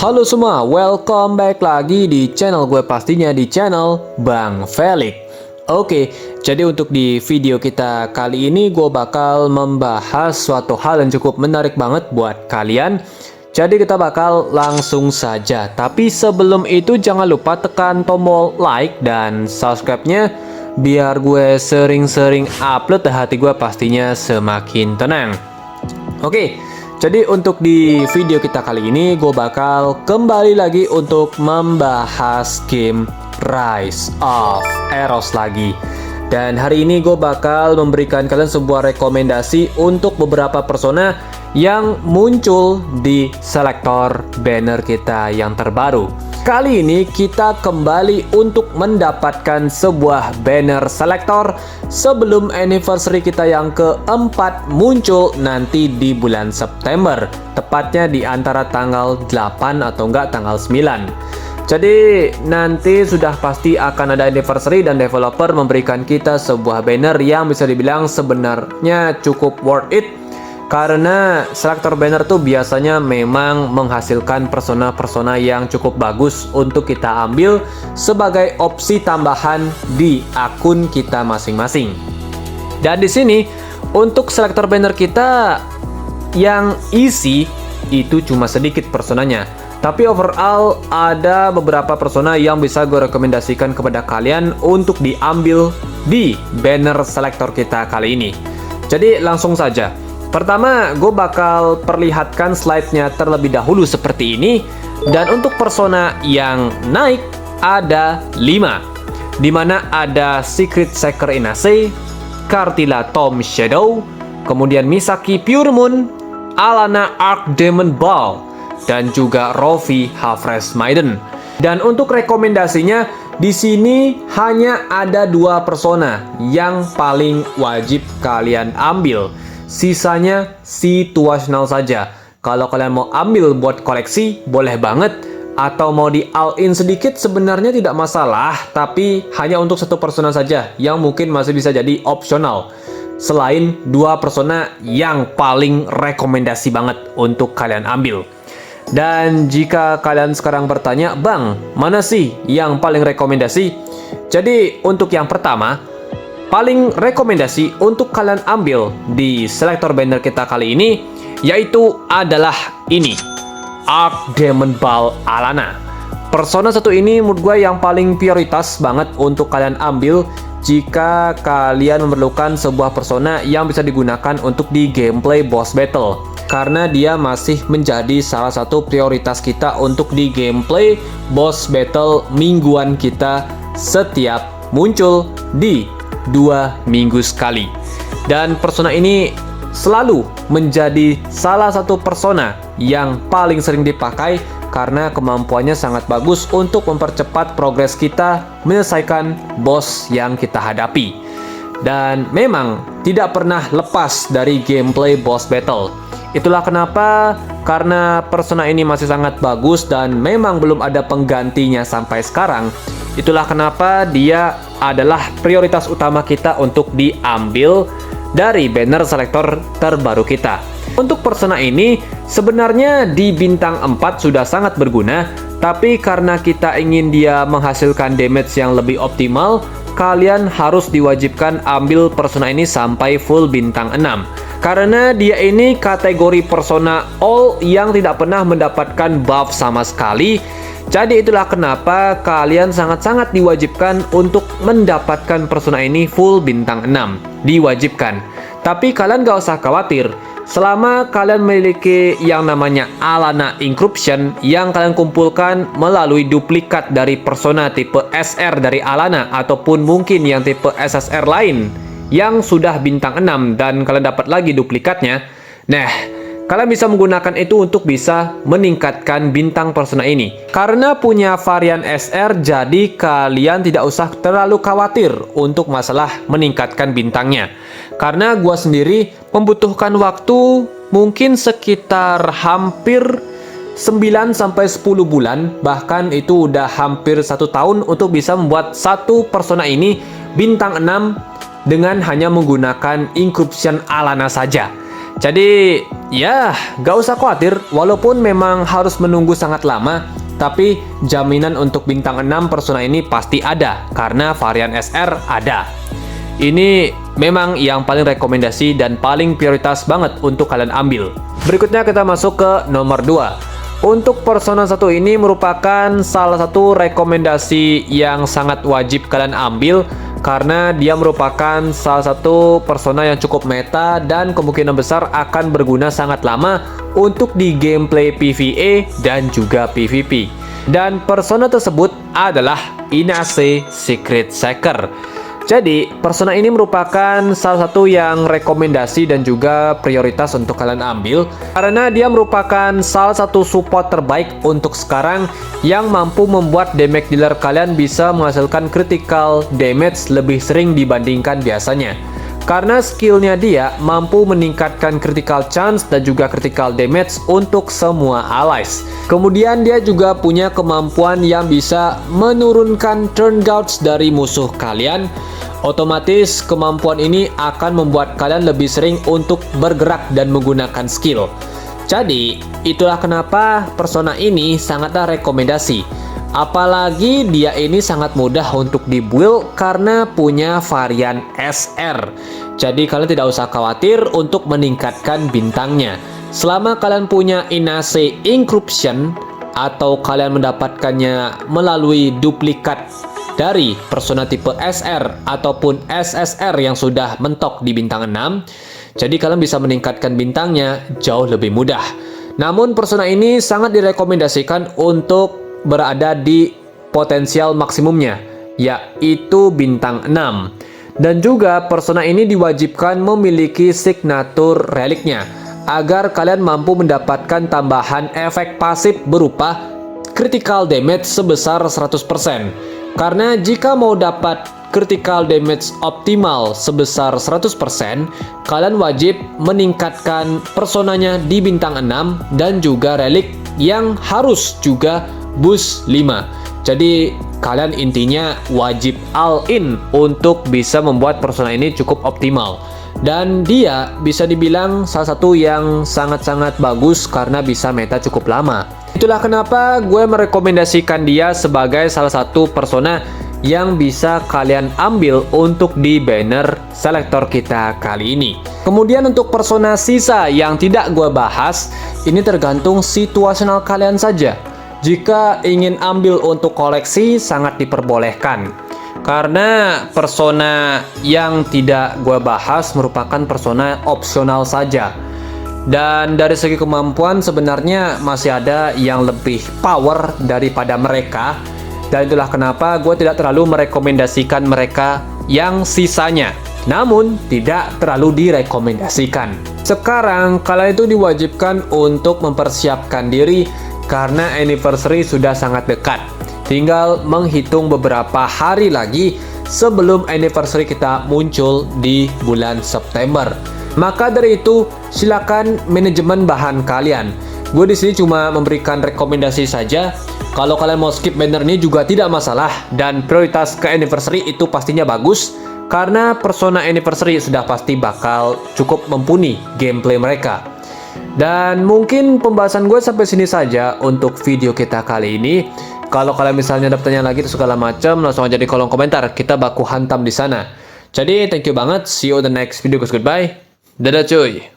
Halo semua, welcome back lagi di channel gue, pastinya di channel Bang Felix. Oke, jadi untuk di video kita kali ini gue bakal membahas suatu hal yang cukup menarik banget buat kalian. Jadi kita bakal langsung saja. Tapi sebelum itu jangan lupa tekan tombol like dan subscribe-nya biar gue sering-sering upload, hati gue pastinya semakin tenang. Oke, jadi untuk di video kita kali ini gue bakal kembali lagi untuk membahas game Rise of Eros lagi. Dan hari ini gue bakal memberikan kalian sebuah rekomendasi untuk beberapa persona yang muncul di selektor banner kita yang terbaru. Kali ini kita kembali untuk mendapatkan sebuah banner selektor sebelum anniversary kita yang keempat muncul nanti di bulan September. Tepatnya di antara tanggal 8 atau enggak tanggal 9. Jadi nanti sudah pasti akan ada anniversary dan developer memberikan kita sebuah banner yang bisa dibilang sebenarnya cukup worth it. Karena selektor banner tuh biasanya memang menghasilkan persona-persona yang cukup bagus untuk kita ambil sebagai opsi tambahan di akun kita masing-masing. Dan di sini untuk selektor banner kita yang isi itu cuma sedikit personanya. Tapi overall ada beberapa persona yang bisa gue rekomendasikan kepada kalian untuk diambil di banner selektor kita kali ini. Jadi langsung saja. Pertama, gue bakal perlihatkan slide-nya terlebih dahulu seperti ini. Dan untuk persona yang naik ada 5. Dimana ada Secret Seeker Inase, Cartilla Tom Shadow, kemudian Misaki Pure Moon, Alana Archdemon Ball, dan juga Rovi Havres Maiden. Dan untuk rekomendasinya, di sini hanya ada 2 persona yang paling wajib kalian ambil. Sisanya situasional saja. Kalau kalian mau ambil buat koleksi, boleh banget. Atau mau di all-in sedikit sebenarnya tidak masalah. Tapi hanya untuk 1 persona saja yang mungkin masih bisa jadi opsional. Selain 2 persona yang paling rekomendasi banget untuk kalian ambil. Dan jika kalian sekarang bertanya, Bang, mana sih yang paling rekomendasi? Jadi untuk yang pertama, paling rekomendasi untuk kalian ambil di selektor banner kita kali ini yaitu adalah ini, Archdemon Ball Alana. Persona satu ini menurut gue yang paling prioritas banget untuk kalian ambil jika kalian memerlukan sebuah persona yang bisa digunakan untuk di gameplay boss battle. Karena dia masih menjadi salah satu prioritas kita untuk di gameplay boss battle mingguan kita setiap muncul di 2 minggu sekali. Dan persona ini selalu menjadi salah satu persona yang paling sering dipakai karena kemampuannya sangat bagus untuk mempercepat progres kita menyelesaikan boss yang kita hadapi. Dan memang tidak pernah lepas dari gameplay boss battle. Itulah kenapa, karena persona ini masih sangat bagus dan memang belum ada penggantinya sampai sekarang. Itulah kenapa dia adalah prioritas utama kita untuk diambil dari banner selektor terbaru kita. Untuk persona ini sebenarnya di bintang 4 sudah sangat berguna, tapi karena kita ingin dia menghasilkan damage yang lebih optimal, kalian harus diwajibkan ambil persona ini sampai full bintang 6. Karena dia ini kategori persona all yang tidak pernah mendapatkan buff sama sekali. Jadi itulah kenapa kalian sangat-sangat diwajibkan untuk mendapatkan persona ini full bintang 6. Diwajibkan. Tapi kalian gak usah khawatir. Selama kalian memiliki yang namanya Alana Encryption yang kalian kumpulkan melalui duplikat dari persona tipe SR dari Alana ataupun mungkin yang tipe SSR lain yang sudah bintang 6 dan kalian dapat lagi duplikatnya. Nah, kalian bisa menggunakan itu untuk bisa meningkatkan bintang persona ini. Karena punya varian SR, jadi kalian tidak usah terlalu khawatir untuk masalah meningkatkan bintangnya. Karena gua sendiri membutuhkan waktu mungkin sekitar hampir 9-10 bulan, bahkan itu udah hampir 1 tahun untuk bisa membuat satu persona ini bintang 6 dengan hanya menggunakan Encryption Alana saja. Jadi ya gak usah khawatir, walaupun memang harus menunggu sangat lama, tapi jaminan untuk bintang 6 Persona ini pasti ada, karena varian SR ada. Ini memang yang paling rekomendasi dan paling prioritas banget untuk kalian ambil. Berikutnya kita masuk ke nomor 2. Untuk Persona 1 ini merupakan salah satu rekomendasi yang sangat wajib kalian ambil, karena dia merupakan salah satu persona yang cukup meta dan kemungkinan besar akan berguna sangat lama untuk di gameplay PvE dan juga PvP. Dan persona tersebut adalah Inaze Secret Seeker. Jadi, persona ini merupakan salah satu yang rekomendasi dan juga prioritas untuk kalian ambil, karena dia merupakan salah satu support terbaik untuk sekarang yang mampu membuat damage dealer kalian bisa menghasilkan critical damage lebih sering dibandingkan biasanya. Karena skillnya dia mampu meningkatkan critical chance dan juga critical damage untuk semua allies. Kemudian dia juga punya kemampuan yang bisa menurunkan turn gauge dari musuh kalian. Otomatis kemampuan ini akan membuat kalian lebih sering untuk bergerak dan menggunakan skill. Jadi itulah kenapa persona ini sangatlah rekomendasi. Apalagi dia ini sangat mudah untuk dibuild karena punya varian SR. Jadi kalian tidak usah khawatir untuk meningkatkan bintangnya. Selama kalian punya Inaze Encryption atau kalian mendapatkannya melalui duplikat dari persona tipe SR ataupun SSR yang sudah mentok di bintang 6, jadi kalian bisa meningkatkan bintangnya jauh lebih mudah. Namun persona ini sangat direkomendasikan untuk berada di potensial maksimumnya, yaitu bintang 6. Dan juga persona ini diwajibkan memiliki signature reliknya, agar kalian mampu mendapatkan tambahan efek pasif berupa critical damage sebesar 100%. Karena jika mau dapat critical damage optimal sebesar 100%, kalian wajib meningkatkan personanya di bintang 6 dan juga relik yang harus juga boost 5. Jadi kalian intinya wajib all in untuk bisa membuat persona ini cukup optimal. Dan dia bisa dibilang salah satu yang sangat-sangat bagus karena bisa meta cukup lama. Itulah kenapa gue merekomendasikan dia sebagai salah satu persona yang bisa kalian ambil untuk di banner selektor kita kali ini. Kemudian untuk persona sisa yang tidak gue bahas, ini tergantung situasional kalian saja. Jika ingin ambil untuk koleksi, sangat diperbolehkan. Karena persona yang tidak gue bahas merupakan persona opsional saja. Dan dari segi kemampuan sebenarnya masih ada yang lebih power daripada mereka. Dan itulah kenapa gue tidak terlalu merekomendasikan mereka yang sisanya. Namun tidak terlalu direkomendasikan. Sekarang kalian itu diwajibkan untuk mempersiapkan diri karena anniversary sudah sangat dekat. Tinggal menghitung beberapa hari lagi sebelum anniversary kita muncul di bulan September. Maka dari itu, silakan manajemen bahan kalian. Gue di sini cuma memberikan rekomendasi saja. Kalau kalian mau skip banner ini juga tidak masalah, dan prioritas ke anniversary itu pastinya bagus karena persona anniversary sudah pasti bakal cukup mumpuni gameplay mereka. Dan mungkin pembahasan gue sampai sini saja untuk video kita kali ini. Kalau kalian misalnya ada pertanyaan lagi atau segala macam, langsung aja di kolom komentar. Kita baku hantam di sana. Jadi thank you banget. See you on the next video guys. Goodbye. Dadah cuy.